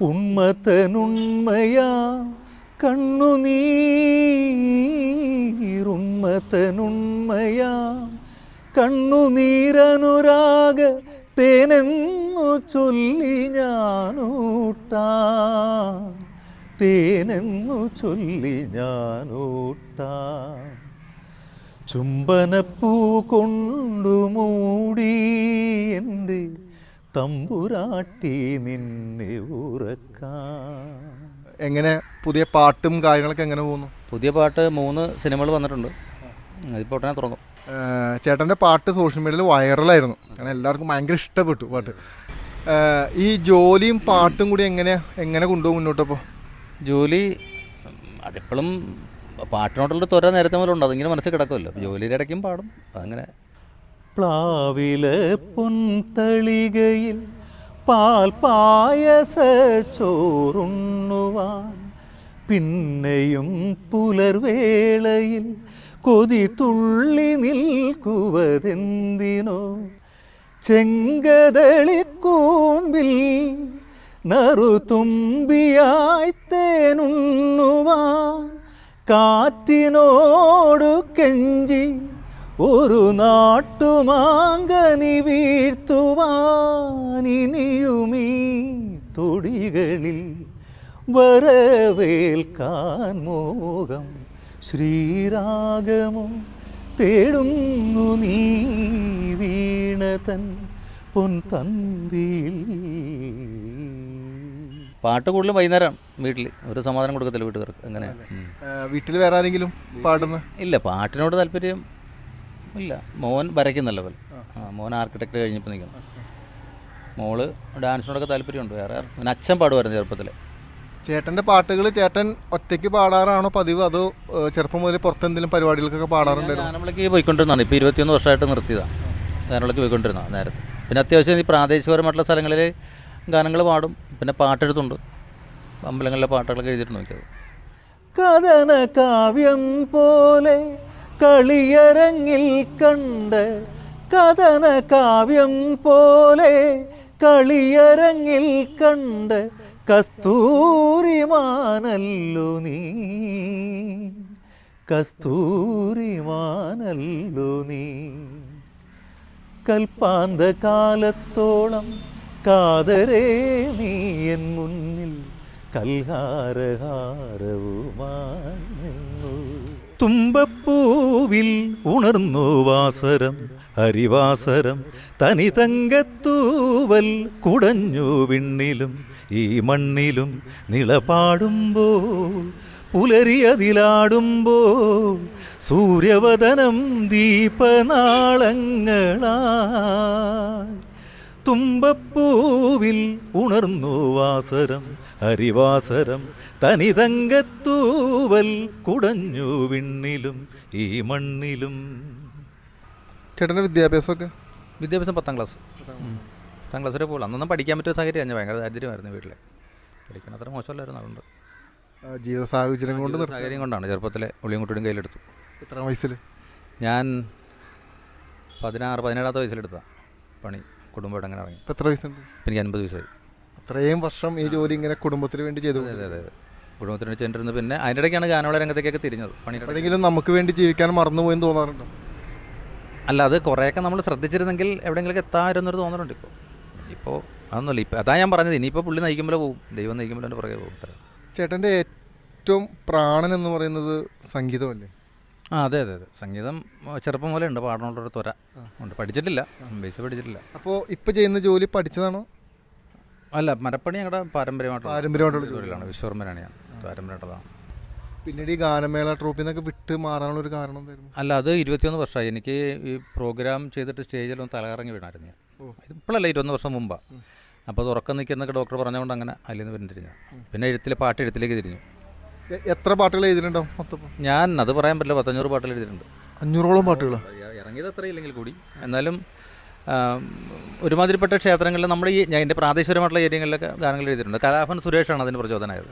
ഉന്മത്തനുണ്മയാ കണ്ണുനീരുന്മത്തനുണ്മയാ കണ്ണുനീരനുരാഗ തേനെന്നു ചൊല്ലി ഞാനൂട്ടാം, തേനെന്നു ചൊല്ലി ഞാനൂട്ടാം. ചുംബനപ്പൂ കൊണ്ടു മൂടി എൻ്റെ തമ്പുരാട്ടി നിന്നെ ഉറക്കാം. എങ്ങനെ പുതിയ പാട്ടും കാര്യങ്ങളൊക്കെ എങ്ങനെ പോകുന്നു? പുതിയ പാട്ട് 3 സിനിമകൾ വന്നിട്ടുണ്ട്. അതിപ്പോൾ ഉടനെ തുടങ്ങും. ചേട്ടൻ്റെ പാട്ട് സോഷ്യൽ മീഡിയയിൽ വൈറലായിരുന്നു, അങ്ങനെ എല്ലാവർക്കും ഭയങ്കര ഇഷ്ടപ്പെട്ടു പാട്ട്. ഈ ജോലിയും പാട്ടും കൂടി എങ്ങനെ കൊണ്ടുപോകും മുന്നോട്ടപ്പോൾ? ജോലി അതെപ്പോഴും പാട്ടിനോട്ടുള്ള ത്വര നേരത്തെ മുതലുണ്ട്, അതിങ്ങനെ മനസ്സിൽ കിടക്കുമല്ലോ. ജോലിയുടെ ഇടയ്ക്കും പാടും, അതങ്ങനെ. പ്ലാവിലെ പൊൻതളികയിൽ പാൽ പായസ ചോറുണ്ണുവാൻ, പിന്നെയും പുലർവേളയിൽ കൊതി തുള്ളി നിൽക്കുവതെന്തിനോ, ചെങ്കതളിക്കൂമ്പിൽ നറുതുമ്പിയായി തേനുണ്ണുവാൻ, കാറ്റിനോടു കെഞ്ചി ഒരു നാട്ടുമാങ്കനി വീഴ്ത്തുവാൻ, ഇനിയുമീ തൊടികളിൽ വരവേൽക്കാൻ മോഹം. ശ്രീരാഗമോ തേടുന്നു നീ വീണതൻ പൊൻതന്തിയിൽ. പാട്ട് കൂടുതലും വൈകുന്നേരം വീട്ടിൽ ഒരു സമാധാനം കൊടുക്കത്തില്ല വീട്ടുകാർക്ക്. അങ്ങനെ വീട്ടിൽ വേറെ ആരെങ്കിലും പാടുന്ന? ഇല്ല, പാട്ടിനോട് താല്പര്യം ഇല്ല. മോൻ വരയ്ക്കുന്നല്ല പോലെ. മോൻ ആർക്കിടെക്ട് കഴിഞ്ഞപ്പോൾ നിൽക്കണം. മോള് ഡാൻസിനോടൊക്കെ താല്പര്യമുണ്ട്. വേറെ പിന്നെ അച്ഛൻ പാടുമായിരുന്നു ചെറുപ്പത്തിൽ. ചേട്ടൻ്റെ പാട്ടുകൾ ചേട്ടൻ ഒറ്റയ്ക്ക് പാടാറാണോ പതിവ്, അതോ ചെറുപ്പം മുതൽ പുറത്തെന്തെങ്കിലും പരിപാടികൾക്കൊക്കെ പാടാറുണ്ടായിരുന്നു? ഗാനമേളയ്ക്ക് പോയിക്കൊണ്ടിരുന്നതാണ്. ഇപ്പോൾ 21 വർഷമായിട്ട് നിർത്തിയതാണ്. ഗാനമേളയ്ക്ക് പോയിക്കൊണ്ടിരുന്നതാണ് നേരത്തെ. പിന്നെ അത്യാവശ്യം ഈ പ്രാദേശികപരമായിട്ടുള്ള സ്ഥലങ്ങളിൽ ഗാനങ്ങൾ പാടും. പിന്നെ പാട്ടെഴുത്തുണ്ട്, അമ്പലങ്ങളിലെ പാട്ടുകളൊക്കെ എഴുതിയിട്ട് നോക്കിയത്. കഥന കാവ്യം പോലെ കളിയരങ്ങിൽ കണ്ട്, കഥന കാവ്യം പോലെ കളിയരങ്ങിൽ കണ്ട് കസ്തൂരിമാനല്ലോ നീ, കസ്തൂരിമാനല്ലോ നീ. കൽപ്പാന്ത കാലത്തോളം കാതരേ നീ എൻ മുന്നിൽ കൽഹാരഹാരവുമായി നിന്നു. തുമ്പപ്പൂവിൽ ഉണർന്നു വാസരം ഹരിവാസരം, തനിതങ്കത്തൂവൽ കുടഞ്ഞു വിണ്ണിലും ഈ മണ്ണിലും നിളപാടുമ്പോൾ, പുലരിയതിലാടുമ്പോൾ സൂര്യവദനം ദീപനാളങ്ങളായി. തുമ്പപ്പൂവിൽ ഉണർന്നു വാസരം ഹരിവാസരം, തനിതങ്കത്തൂവൽ കുടഞ്ഞു വിണ്ണിലും ഈ മണ്ണിലും. ചേട്ടൻ്റെ വിദ്യാഭ്യാസമൊക്കെ? വിദ്യാഭ്യാസം 10ാം ക്ലാസ്. 10ാം ക്ലാസ് വരെ പോകുള്ളൂ. അന്നൊന്നും പഠിക്കാൻ പറ്റിയ സാഹചര്യം ഭയങ്കര ദാരിദ്ര്യമായിരുന്നു വീട്ടിൽ. പഠിക്കാൻ അത്ര മോശമല്ലായിരുന്നു. അതുകൊണ്ട് ജീവിത സാഹചര്യം കൊണ്ട് സാഹചര്യം കൊണ്ടാണ് ചെറുപ്പത്തിലെ ഉള്ളിയും കുട്ടിയും കയ്യിലെടുത്തു. എത്ര വയസ്സിൽ? ഞാൻ 17-18 വയസ്സിലെടുത്ത പണി കുടുംബമായിട്ട് അങ്ങനെ ഇറങ്ങി. ഇപ്പം എത്ര വയസ്സുണ്ട്? എനിക്ക് 50 വയസ്സായി. അത്രയും വർഷം ഈ ജോലി ഇങ്ങനെ കുടുംബത്തിന് വേണ്ടി ചെയ്തു? അതെ അതെ അതെ, കുടുംബത്തിന് വേണ്ടി ചെയ്തിരുന്നു. പിന്നെ അതിൻ്റെ ഇടയ്ക്കാണ് ഗാനമേള രംഗത്തേക്കൊക്കെ തിരിഞ്ഞത്. എപ്പോഴെങ്കിലും നമുക്ക് വേണ്ടി ജീവിക്കാൻ മറന്നുപോയെന്ന് തോന്നാറുണ്ടോ? അല്ല, അത് കുറേയൊക്കെ നമ്മൾ ശ്രദ്ധിച്ചിരുന്നെങ്കിൽ എവിടെയെങ്കിലൊക്കെ എത്താമായിരുന്നൊരു തോന്നലുണ്ട്. ഇപ്പോൾ അതൊന്നുമില്ല. ഇപ്പം അതാ ഞാൻ പറഞ്ഞത്, ഇനിയിപ്പോൾ പുള്ളി നയിക്കുമ്പോൾ പോവും, ദൈവം നയിക്കുമ്പോൾ എൻ്റെ പുറകെ പോകും. ചേട്ടൻ്റെ ഏറ്റവും പ്രാണൻ എന്ന് പറയുന്നത് സംഗീതമല്ലേ? അതെ അതെ അതെ, സംഗീതം ചെറുപ്പം പോലെ ഉണ്ട്. പാടാനുള്ളൊരു ത്വര ഉണ്ട്. പഠിച്ചിട്ടില്ല, ബേസ് പഠിച്ചിട്ടില്ല. അപ്പോൾ ഇപ്പോൾ ചെയ്യുന്ന ജോലി പഠിച്ചതാണോ? അല്ല, മരപ്പണി ഞങ്ങളുടെ പാരമ്പര്യമായിട്ടുള്ള ജോലിയാണ്. വിശ്വകർമ്മനാണ് ഞാൻ, പാരമ്പര്യമായിട്ടതാണ്. പിന്നീട് ഈ ഗാനമേള ട്രോഫിയിൽ നിന്നൊക്കെ വിട്ട് മാറാനുള്ളൊരു കാരണം എന്തായിരുന്നു? അല്ല, അത് 21 വർഷമായി. എനിക്ക് ഈ പ്രോഗ്രാം ചെയ്തിട്ട് സ്റ്റേജിലൊന്ന് തലകറങ്ങി വീണായിരുന്നു ഞാൻ. ഇപ്പോഴല്ല, 21 വർഷം മുമ്പാണ്. അപ്പോൾ അത് ഉറക്കം നിൽക്കുന്നൊക്കെ ഡോക്ടർ പറഞ്ഞുകൊണ്ട് അങ്ങനെ അതിൽ നിന്ന് പിന്തിരിഞ്ഞു. പിന്നെ പാട്ടെഴുത്തിലേക്ക് തിരിഞ്ഞു. എത്ര പാട്ടുകൾ എഴുതിയിട്ടുണ്ടാവും മൊത്തം? ഞാൻ അത് പറയാൻ പറ്റില്ല. 500 പാട്ടുകൾ എഴുതിയിട്ടുണ്ട്. 500ഓളം പാട്ടുകൾ? ഇറങ്ങിയത് അത്ര ഇല്ലെങ്കിൽ കൂടി. എന്നാലും ഒരുമാതിരിപ്പെട്ട ക്ഷേത്രങ്ങളിൽ നമ്മുടെ എൻ്റെ പ്രാദേശികപരമായിട്ടുള്ള ഏരിയകളിലൊക്കെ ഗാനങ്ങൾ എഴുതിയിട്ടുണ്ട്. കലാഭൻ സുരേഷാണ് അതിന് പ്രചോദനമായത്.